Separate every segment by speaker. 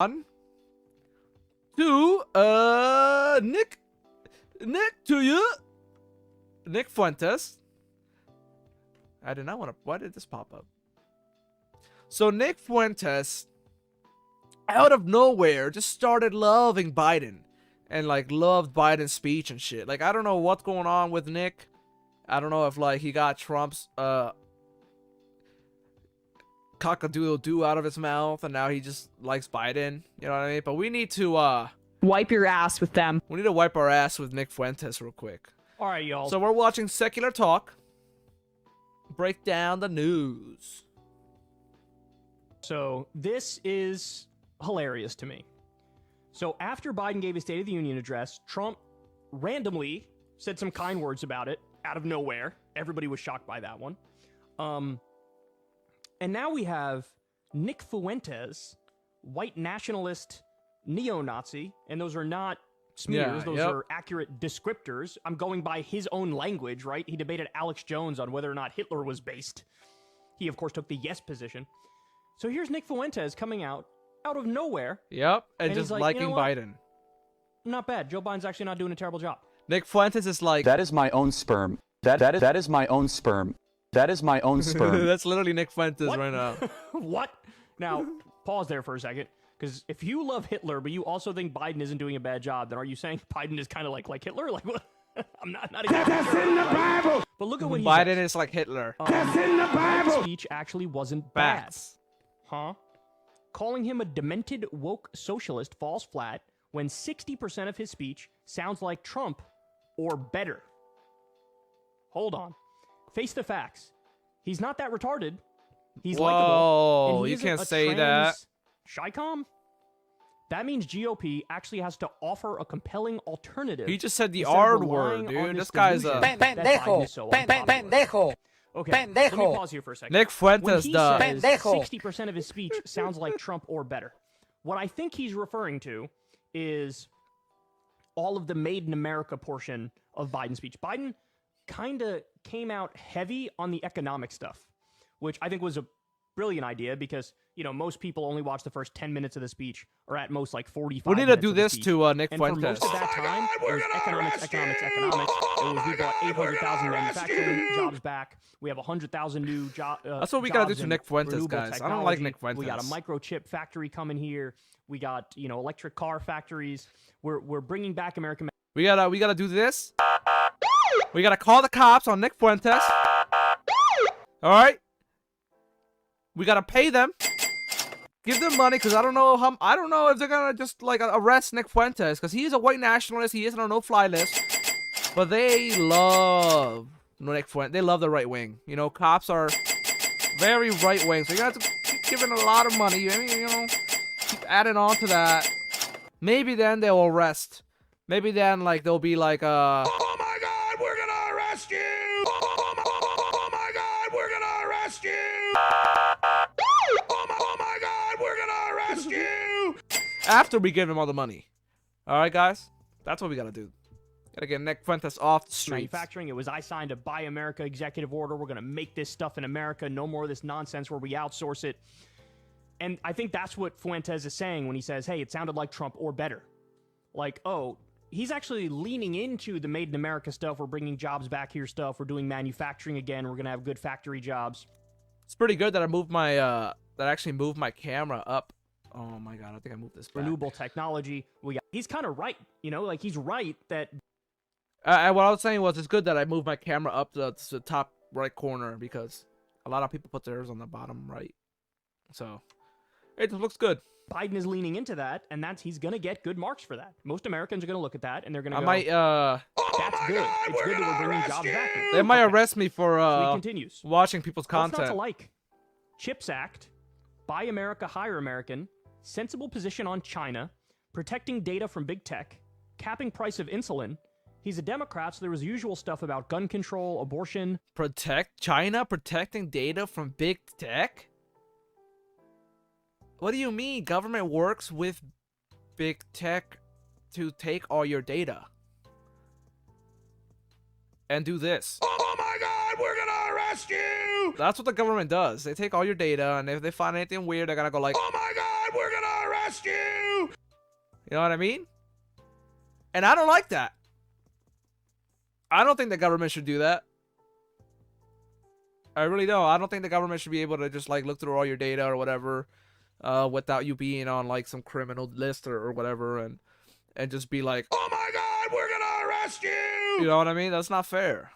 Speaker 1: On to Nick to you. Nick Fuentes. I did not want to. Why did this pop up? So Nick Fuentes, out of nowhere, just started loving Biden and like loved Biden's speech and shit. Like I don't know what's going on with Nick. I don't know if like he got Trump's cock-a-doodle-doo out of his mouth and now he just likes Biden. You know what I mean? But we need to
Speaker 2: wipe your ass with them.
Speaker 1: We need to wipe our ass with Nick Fuentes real quick.
Speaker 3: All right, y'all.
Speaker 1: So we're watching Secular Talk. Break down the news.
Speaker 3: So this is hilarious to me. So after Biden gave his State of the Union address, Trump randomly said some kind words about it out of nowhere. Everybody was shocked by that one. And now we have Nick Fuentes, white nationalist, neo-Nazi, and those are not smears, those are accurate descriptors. I'm going by his own language, right? He debated Alex Jones on whether or not Hitler was based. He, of course, took the yes position. So here's Nick Fuentes coming out of nowhere.
Speaker 1: Yep, and just
Speaker 3: like,
Speaker 1: liking
Speaker 3: you know what?
Speaker 1: Biden.
Speaker 3: Not bad. Joe Biden's actually not doing a terrible job.
Speaker 1: Nick Fuentes is like...
Speaker 4: That is my own sperm. That is my own sperm. That is my own sperm.
Speaker 1: That's literally Nick Fuentes
Speaker 3: What?
Speaker 1: right now.
Speaker 3: What? Now, pause there for a second. Because if you love Hitler, but you also think Biden isn't doing a bad job, then are you saying Biden is kind of like Hitler? Like, what? I'm not exactly
Speaker 5: That's
Speaker 3: sure.
Speaker 5: in the Bible.
Speaker 3: But look at what he
Speaker 1: Biden
Speaker 3: says.
Speaker 1: is like Hitler.
Speaker 5: That's in the
Speaker 3: Biden's
Speaker 5: Bible.
Speaker 3: speech actually wasn't bad.
Speaker 1: Bats.
Speaker 3: Huh? Calling him a demented woke socialist falls flat when 60% of his speech sounds like Trump or better. Hold on. Face the facts. He's not that retarded. He's likable.
Speaker 1: Whoa,
Speaker 3: And he
Speaker 1: you
Speaker 3: isn't
Speaker 1: can't
Speaker 3: a
Speaker 1: say that.
Speaker 3: Shycom? That means GOP actually has to offer a compelling alternative.
Speaker 1: He just said the
Speaker 3: instead of
Speaker 1: R
Speaker 3: relying
Speaker 1: word,
Speaker 3: on
Speaker 1: dude.
Speaker 3: this
Speaker 1: This guy's
Speaker 3: delusion
Speaker 1: a...
Speaker 3: that Biden is so unpopular.
Speaker 5: Pendejo.
Speaker 3: Okay, let me pause here for a second.
Speaker 1: Nick
Speaker 3: When
Speaker 1: Fuentes
Speaker 3: he
Speaker 1: does.
Speaker 3: says
Speaker 5: Pendejo.
Speaker 3: 60% of his speech sounds like Trump or better, what I think he's referring to is all of the Made in America portion of Biden's speech. Biden kind of came out heavy on the economic stuff, which I think was a brilliant idea because, you know, most people only watch the first 10 minutes of the speech or at most like 45
Speaker 1: We need to
Speaker 3: minutes
Speaker 1: do
Speaker 3: of the
Speaker 1: this
Speaker 3: speech.
Speaker 1: to Nick
Speaker 3: And
Speaker 1: Fuentes.
Speaker 3: for most of that time, it was economics. It was we brought 800,000 manufacturing jobs back. We have 100,000 new jobs.
Speaker 1: That's what we gotta do to Nick Fuentes, guys. I don't like Nick Fuentes.
Speaker 3: We got a microchip factory coming here. We got, you know, electric car factories. We're bringing back American.
Speaker 1: We gotta do this. We gotta call the cops on Nick Fuentes. All right. We gotta pay them. Give them money, cause I don't know if they're gonna just like arrest Nick Fuentes, cause he is a white nationalist. He isn't on a no-fly list. But they love Nick Fuentes. They love the right wing. You know, cops are very right wing, so you have to keep giving a lot of money. You know, keep adding on to that. Maybe then they'll arrest. Maybe then like they'll be like
Speaker 5: Oh my God, we're gonna arrest you. Oh my God, we're gonna arrest you. Oh my God, we're gonna arrest you.
Speaker 1: after we give him all the money. All right, guys, that's what we gotta do. Gotta get Nick Fuentes off the streets.
Speaker 3: Manufacturing. It was I signed a Buy America executive order. We're gonna make this stuff in America. No more of this nonsense where we outsource it. And I think that's what Fuentes is saying when he says, "Hey, it sounded like Trump or better." Like, oh, he's actually leaning into the Made in America stuff. We're bringing jobs back here stuff. We're doing manufacturing again. We're gonna have good factory jobs.
Speaker 1: It's pretty good that I moved my that I actually moved my camera up. Oh my god, I think I moved this back.
Speaker 3: Renewable technology. He's kind of right, you know, like he's right that.
Speaker 1: And what I was saying was, it's good that I moved my camera up to the top right corner because a lot of people put theirs on the bottom right. So it just looks good.
Speaker 3: Biden is leaning into that, and he's gonna get good marks for that. Most Americans are gonna look at that, and they're gonna
Speaker 1: I
Speaker 3: go,
Speaker 1: might
Speaker 3: "That's good. It's good that we're bringing jobs back."
Speaker 1: they might arrest me for
Speaker 3: So he continues.
Speaker 1: watching people's
Speaker 3: What's not to
Speaker 1: content.
Speaker 3: like? CHIPS Act, Buy America, Hire American, sensible position on China, protecting data from big tech, capping price of insulin. He's a Democrat, so there was usual stuff about gun control, abortion.
Speaker 1: Protect China, protecting data from big tech? What do you mean? Government works with big tech to take all your data and do this.
Speaker 5: Oh my God, we're gonna arrest you.
Speaker 1: That's what the government does. They take all your data, and if they find anything weird, they're gonna go like,
Speaker 5: Oh my God, we're gonna arrest arrest you!
Speaker 1: You know what I mean? And I don't like that. I don't think the government should do that. I really don't. I don't think the government should be able to just like look through all your data or whatever, without you being on like some criminal list or whatever, and just be like,
Speaker 5: Oh my God, we're gonna arrest you!
Speaker 1: you know what I mean? That's not fair.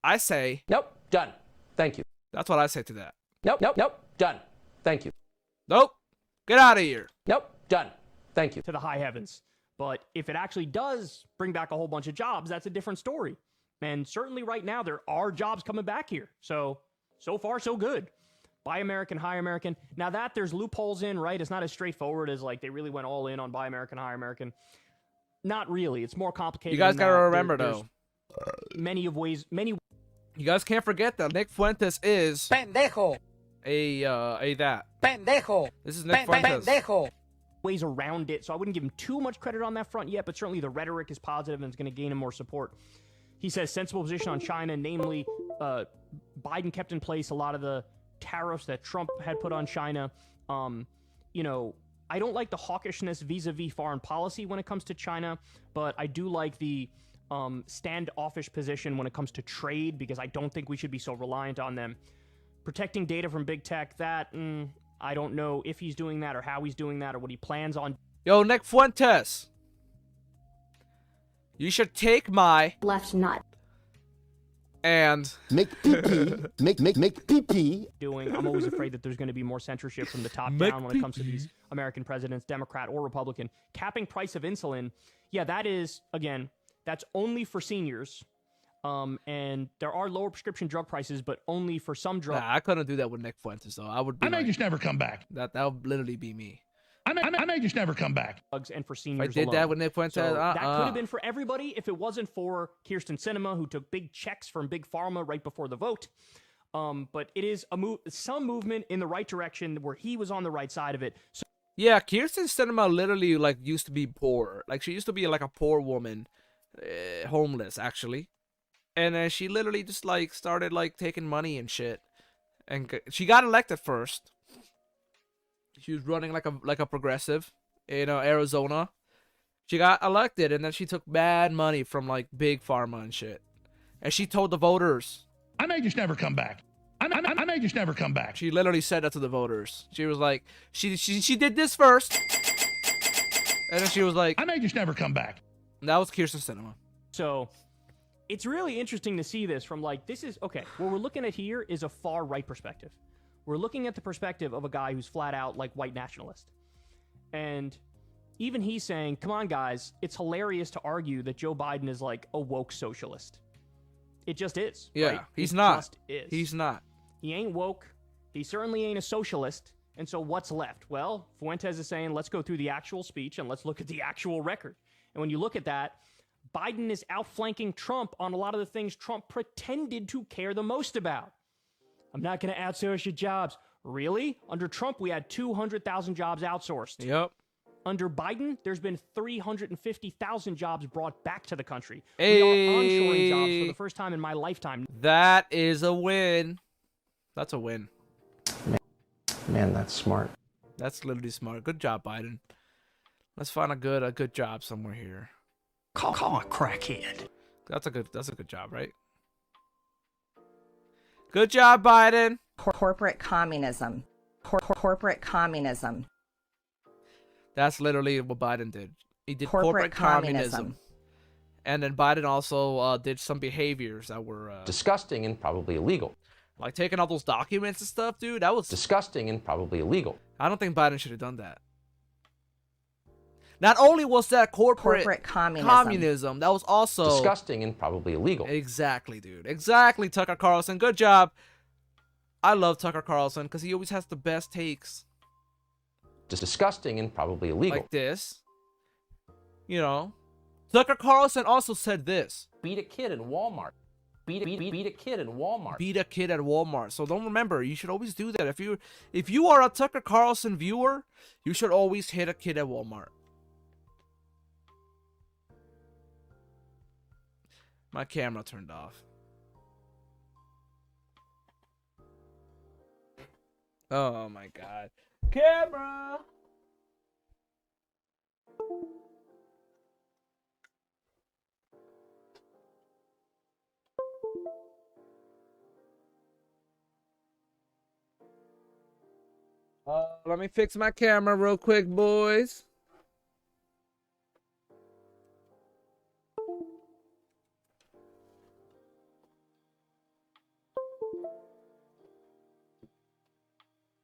Speaker 1: I say,
Speaker 6: Nope, done. Thank you.
Speaker 1: that's what I say to that.
Speaker 6: Nope, nope, nope, done. Thank you.
Speaker 1: Nope. Get out of here.
Speaker 6: Nope, done. Thank you.
Speaker 3: To the high heavens. But if it actually does bring back a whole bunch of jobs, that's a different story. And certainly right now, there are jobs coming back here. So far, so good. Buy American, hire American. Now that there's loopholes in, right? It's not as straightforward as like they really went all in on buy American, hire American. Not really. It's more complicated.
Speaker 1: You guys
Speaker 3: than
Speaker 1: gotta
Speaker 3: that.
Speaker 1: remember
Speaker 3: There's
Speaker 1: though. You guys can't forget that Nick Fuentes is
Speaker 7: Pendejo.
Speaker 1: a that.
Speaker 7: Pendejo.
Speaker 1: This is Nick Fuentes.
Speaker 7: Pendejo.
Speaker 3: ways around it. So I wouldn't give him too much credit on that front yet, but certainly the rhetoric is positive and it's going to gain him more support. He says sensible position on China, namely Biden kept in place a lot of the tariffs that Trump had put on China. You know, I don't like the hawkishness vis-a-vis foreign policy when it comes to China, but I do like the standoffish position when it comes to trade, because I don't think we should be so reliant on them. Protecting data from big tech, that, I don't know if he's doing that or how he's doing that or what he plans on.
Speaker 1: Yo, Nick Fuentes. You should take my
Speaker 8: left nut
Speaker 1: and
Speaker 9: make pee-pee, make pee-pee.
Speaker 3: Doing. I'm always afraid that there's going to be more censorship from the top down when it comes to these American presidents, Democrat or Republican. Capping price of insulin, yeah, that is, again, that's only for seniors. And there are lower prescription drug prices, but only for some drugs.
Speaker 1: Nah, I couldn't do that with Nick Fuentes, though. I would. Be
Speaker 5: I may
Speaker 1: like,
Speaker 5: just never come back.
Speaker 1: that would literally be me.
Speaker 5: I may just never come back.
Speaker 3: And for
Speaker 1: If
Speaker 3: seniors
Speaker 1: I did
Speaker 3: alone.
Speaker 1: that with Nick Fuentes,
Speaker 3: So that could have been for everybody if it wasn't for Kirsten Sinema, who took big checks from Big Pharma right before the vote. But it is some movement in the right direction where he was on the right side of it. So
Speaker 1: Yeah, Kirsten Sinema literally like used to be poor. Like she used to be like a poor woman, homeless actually, and then she literally just like started like taking money and shit. And she got elected first. She was running like a progressive in Arizona. She got elected, and then she took bad money from like Big Pharma and shit. And she told the voters,
Speaker 5: I may just never come back. I may just never come back.
Speaker 1: she literally said that to the voters. She was like, she did this first, and then she was like,
Speaker 5: I may just never come back.
Speaker 1: that was Kirsten Sinema.
Speaker 3: So it's really interesting to see this from like, this is, okay, what we're looking at here is a far right perspective. We're looking at the perspective of a guy who's flat out like white nationalist. And even he's saying, come on guys, it's hilarious to argue that Joe Biden is like a woke socialist. It just is.
Speaker 1: Yeah,
Speaker 3: right?
Speaker 1: he's
Speaker 3: It
Speaker 1: not.
Speaker 3: just is.
Speaker 1: He's not.
Speaker 3: He ain't woke. He certainly ain't a socialist. And so what's left? Well, Fuentes is saying, let's go through the actual speech and let's look at the actual record. And when you look at that, Biden is outflanking Trump on a lot of the things Trump pretended to care the most about. I'm not going to outsource your jobs. Really? Under Trump, we had 200,000 jobs outsourced.
Speaker 1: Yep.
Speaker 3: Under Biden, there's been 350,000 jobs brought back to the country.
Speaker 1: Hey.
Speaker 3: We are onshoring jobs for the first time in my lifetime.
Speaker 1: That is a win. That's a win.
Speaker 6: Man, that's smart.
Speaker 1: That's literally smart. Good job, Biden. Let's find a good job somewhere here.
Speaker 7: Call a crackhead.
Speaker 1: That's a good job, right? Good job, Biden.
Speaker 10: Corporate communism. Corporate communism.
Speaker 1: That's literally what Biden did. He did
Speaker 10: Corporate
Speaker 1: corporate communism. And then Biden also did some behaviors that were
Speaker 6: Disgusting and probably illegal.
Speaker 1: like taking all those documents and stuff, dude. That was
Speaker 6: Disgusting and probably illegal.
Speaker 1: I don't think Biden should have done that. Not only was that corporate communism, that was also
Speaker 6: Disgusting and probably illegal.
Speaker 1: Exactly, dude. Exactly, Tucker Carlson. Good job. I love Tucker Carlson because he always has the best takes.
Speaker 6: Disgusting and probably illegal.
Speaker 1: Like this. You know. Tucker Carlson also said this.
Speaker 6: Beat a kid in Walmart. Beat a kid in Walmart.
Speaker 1: Beat a kid at Walmart. So don't remember, you should always do that. If you are a Tucker Carlson viewer, you should always hit a kid at Walmart. My camera turned off. Oh my god. Camera! Let me fix my camera real quick, boys.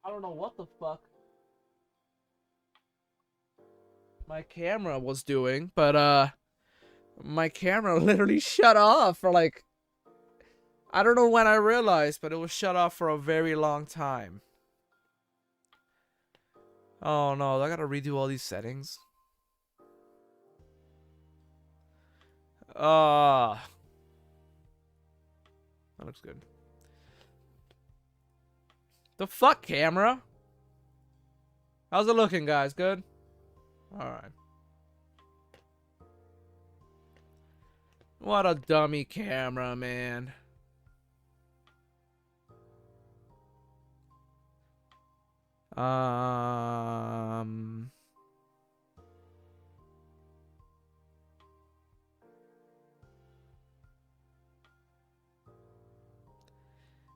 Speaker 1: I don't know what the fuck my camera was doing, but my camera literally shut off for like, I don't know when I realized, but it was shut off for a very long time. Oh no, I gotta redo all these settings. That looks good. The fuck, camera? How's it looking, guys? Good? Alright. What a dummy camera, man.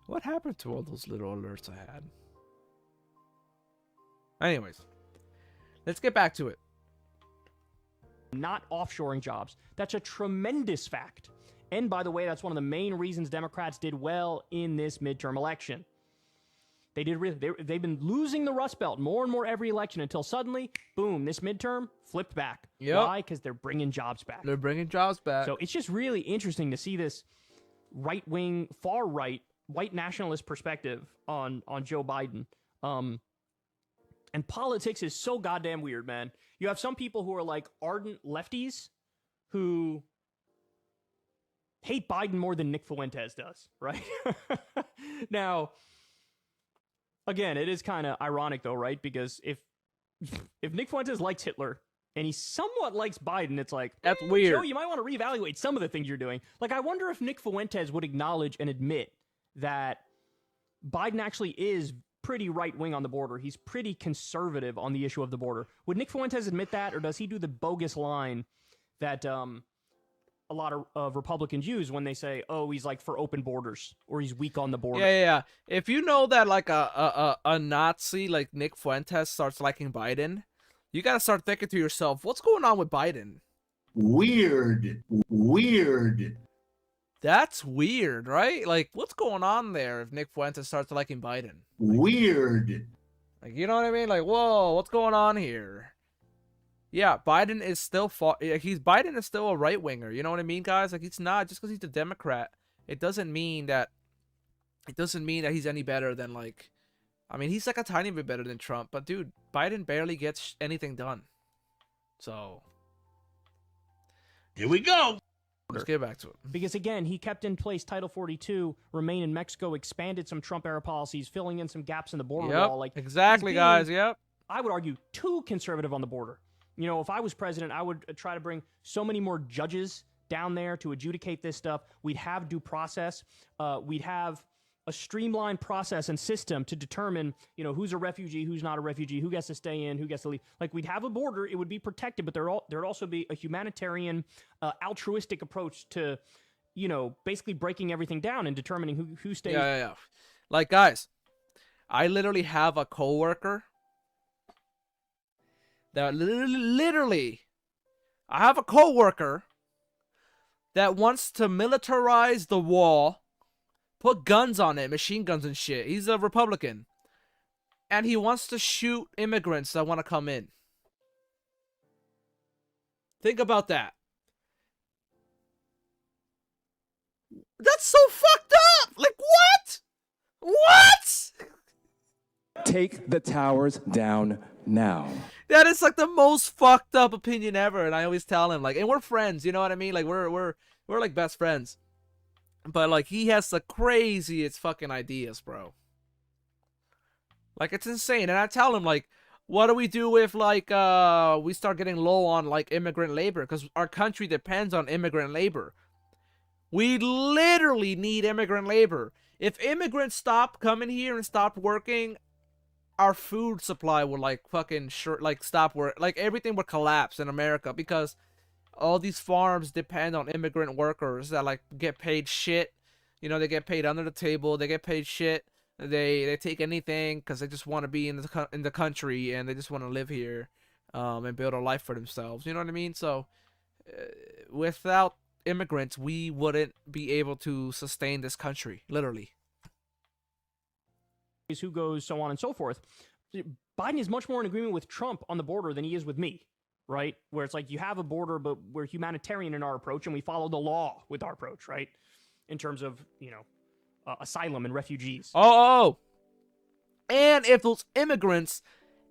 Speaker 1: What happened to all those little alerts I had? Anyways, let's get back to it.
Speaker 3: Not offshoring jobs. That's a tremendous fact. And by the way, that's one of the main reasons Democrats did well in this midterm election. They've been losing the Rust Belt more and more every election until suddenly, boom, this midterm flipped back.
Speaker 1: Yep.
Speaker 3: Why? Because they're bringing jobs back.
Speaker 1: They're bringing jobs back.
Speaker 3: So it's just really interesting to see this right-wing, far-right, white nationalist perspective on Joe Biden. And politics is so goddamn weird, man. You have some people who are like ardent lefties who hate Biden more than Nick Fuentes does, right? Now, again, it is kind of ironic though, right? Because if Nick Fuentes likes Hitler and he somewhat likes Biden, it's like,
Speaker 1: that's weird.
Speaker 3: Joe, you might want to reevaluate some of the things you're doing. Like, I wonder if Nick Fuentes would acknowledge and admit that Biden actually is pretty right-wing on the border. He's pretty conservative on the issue of the border. Would Nick Fuentes admit that, or does he do the bogus line that a lot of Republicans use when they say, oh, he's like for open borders, or he's weak on the border?
Speaker 1: Yeah. If you know that like a Nazi like Nick Fuentes starts liking Biden, you gotta start thinking to yourself, what's going on with Biden?
Speaker 5: Weird.
Speaker 1: That's weird, right? Like, what's going on there if Nick Fuentes starts liking Biden?
Speaker 5: Weird.
Speaker 1: Like, you know what I mean? Like, whoa, what's going on here? Yeah, Biden is still Biden is still a right winger. You know what I mean, guys? Like, he's not just because he's a Democrat. It doesn't mean that he's any better than like. I mean, he's like a tiny bit better than Trump, but dude, Biden barely gets anything done. So
Speaker 5: Here we go.
Speaker 1: let's get back to it.
Speaker 3: Because again, he kept in place Title 42, remain in Mexico, expanded some Trump-era policies, filling in some gaps in the border wall. Like,
Speaker 1: exactly,
Speaker 3: he's
Speaker 1: guys.
Speaker 3: being,
Speaker 1: Yep.
Speaker 3: I would argue, too conservative on the border. You know, if I was president, I would try to bring so many more judges down there to adjudicate this stuff. We'd have due process. We'd have a streamlined process and system to determine, you know, who's a refugee, who's not a refugee, who gets to stay in, who gets to leave. Like, we'd have a border, it would be protected, but there'd also be a humanitarian, altruistic approach to, you know, basically breaking everything down and determining who stays.
Speaker 1: Yeah. Like, guys, I literally have a coworker that literally, I have a coworker that wants to militarize the wall. Put guns on it, machine guns and shit. He's a Republican. And he wants to shoot immigrants that want to come in. Think about that. That's so fucked up! Like, what? What?
Speaker 8: Take the towers down now.
Speaker 1: That is like the most fucked up opinion ever. And I always tell him, like, and we're friends, you know what I mean? Like, we're like best friends. But, like, he has the craziest fucking ideas, bro. Like, it's insane. And I tell him, like, what do we do if, like, we start getting low on, like, immigrant labor? Because our country depends on immigrant labor. We literally need immigrant labor. If immigrants stop coming here and stop working, our food supply would like fucking like stop work, like everything would collapse in America because all these farms depend on immigrant workers that like get paid shit. You know, they get paid under the table. They get paid shit. They take anything because they just want to be in the country and they just want to live here, and build a life for themselves. You know what I mean? So, without immigrants, we wouldn't be able to sustain this country, literally.
Speaker 3: Who goes, so on and so forth. Biden is much more in agreement with Trump on the border than he is with me, right? Where it's like you have a border, but we're humanitarian in our approach and we follow the law with our approach, right? In terms of, you know, asylum and refugees.
Speaker 1: Oh! And if those immigrants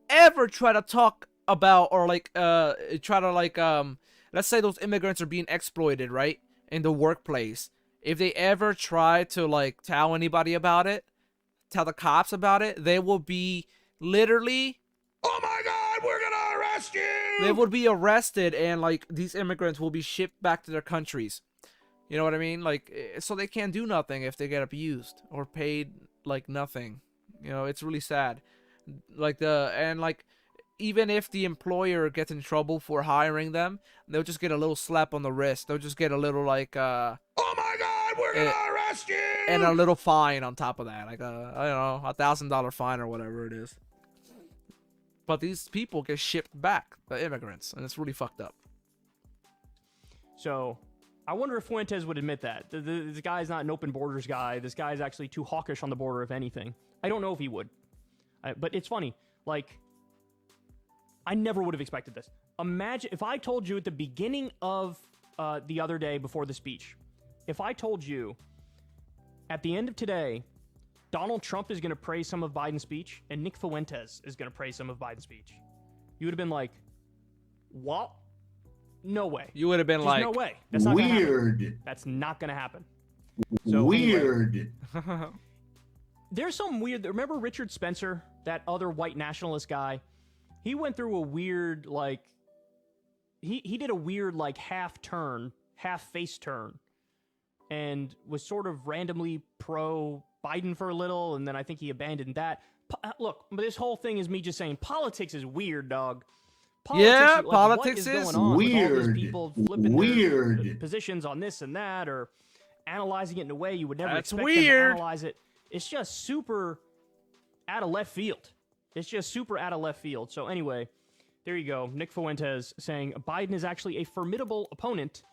Speaker 1: ever try to talk about or like let's say those immigrants are being exploited, right, in the workplace. If they ever try to like tell anybody about it, tell the cops about it, they will be literally,
Speaker 5: Oh my God, we're gonna arrest you!
Speaker 1: they would be arrested, and like these immigrants will be shipped back to their countries. You know what I mean? Like, so they can't do nothing if they get abused or paid like nothing. You know, it's really sad. Like even if the employer gets in trouble for hiring them, they'll just get a little slap on the wrist. They'll just get a little like
Speaker 5: Oh my God, we're gonna arrest you!
Speaker 1: and a little fine on top of that, like I don't know, $1,000 fine or whatever it is. But these people get shipped back, the immigrants, and it's really fucked up.
Speaker 3: So I wonder if Fuentes would admit that. This guy's not an open borders guy. This guy's actually too hawkish on the border, if anything. I don't know if he would. But it's funny. Like, I never would have expected this. Imagine if I told you at the beginning of the other day before the speech, if I told you at the end of today, Donald Trump is going to praise some of Biden's speech and Nick Fuentes is going to praise some of Biden's speech, you would have been like, what? No way.
Speaker 1: You would have been
Speaker 3: Just
Speaker 1: like,
Speaker 3: no way. That's not gonna happen.
Speaker 5: Weird.
Speaker 3: That's not going to happen. So
Speaker 5: Weird.
Speaker 3: Anyway, there's some weird. Remember Richard Spencer, that other white nationalist guy? He went through a weird, like, he did a weird, like, half face turn, and was sort of randomly pro Biden for a little, and then I think he abandoned that. Look, this whole thing is me just saying politics is weird, dog.
Speaker 1: Yeah,
Speaker 3: like,
Speaker 1: politics
Speaker 3: what
Speaker 1: is
Speaker 3: going on with all
Speaker 5: weird.
Speaker 3: these people flipping
Speaker 5: Weird.
Speaker 3: their positions on this and that, or analyzing it in a way you would never
Speaker 1: That's
Speaker 3: expect
Speaker 1: weird.
Speaker 3: them to analyze it. It's just super out of left field. It's just super out of left field. So anyway, there you go. Nick Fuentes saying Biden is actually a formidable opponent.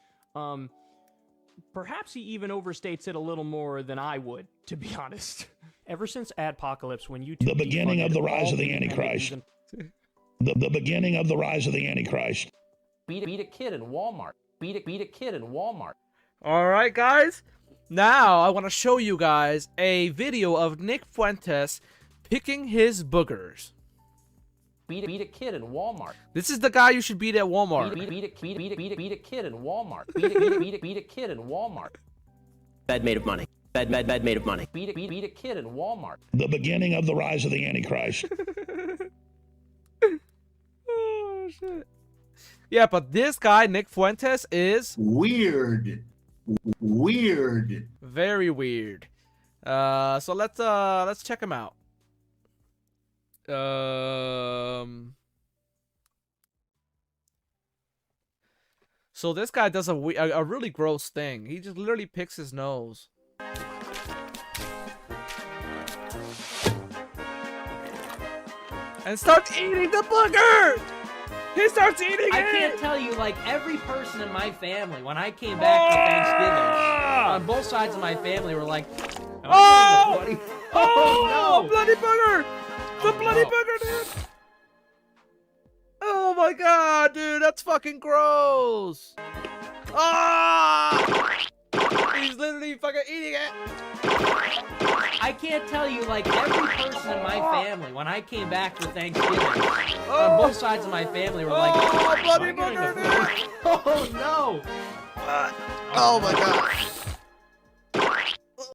Speaker 3: Perhaps he even overstates it a little more than I would, to be honest. Ever since Adpocalypse, when you
Speaker 5: The beginning of the rise of the Antichrist. The beginning of the rise of the Antichrist.
Speaker 6: Beat a kid in Walmart. Beat a kid in Walmart.
Speaker 1: all right, guys. Now I want to show you guys a video of Nick Fuentes picking his boogers.
Speaker 6: Beat a kid in Walmart.
Speaker 1: This is the guy you should beat at Walmart.
Speaker 6: Beat a kid in Walmart. Beat a kid in Walmart.
Speaker 7: Bed made of money. Bed made of money.
Speaker 6: Beat a kid in Walmart.
Speaker 5: The beginning of the rise of the Antichrist.
Speaker 1: Oh shit. Yeah, but this guy Nick Fuentes is
Speaker 5: Weird. Weird.
Speaker 1: very weird. So let's check him out. So this guy does a really gross thing. He just literally picks his nose. And starts eating the booger! He starts eating it!
Speaker 11: I can't tell you, like, every person in my family, when I came back for Thanksgiving, on both sides of my family were like,
Speaker 1: Oh!
Speaker 11: Oh, no!
Speaker 1: Bloody booger! The bloody booger, dude! Oh my god, dude, that's fucking gross! Ah! He's literally fucking eating it!
Speaker 11: I can't tell you, like, every person in my family, when I came back for Thanksgiving, on both sides of my family were like,
Speaker 1: Oh, bloody
Speaker 11: "Am I getting
Speaker 1: booger,
Speaker 11: a-
Speaker 1: dude!
Speaker 11: Oh, no!
Speaker 1: Oh my god.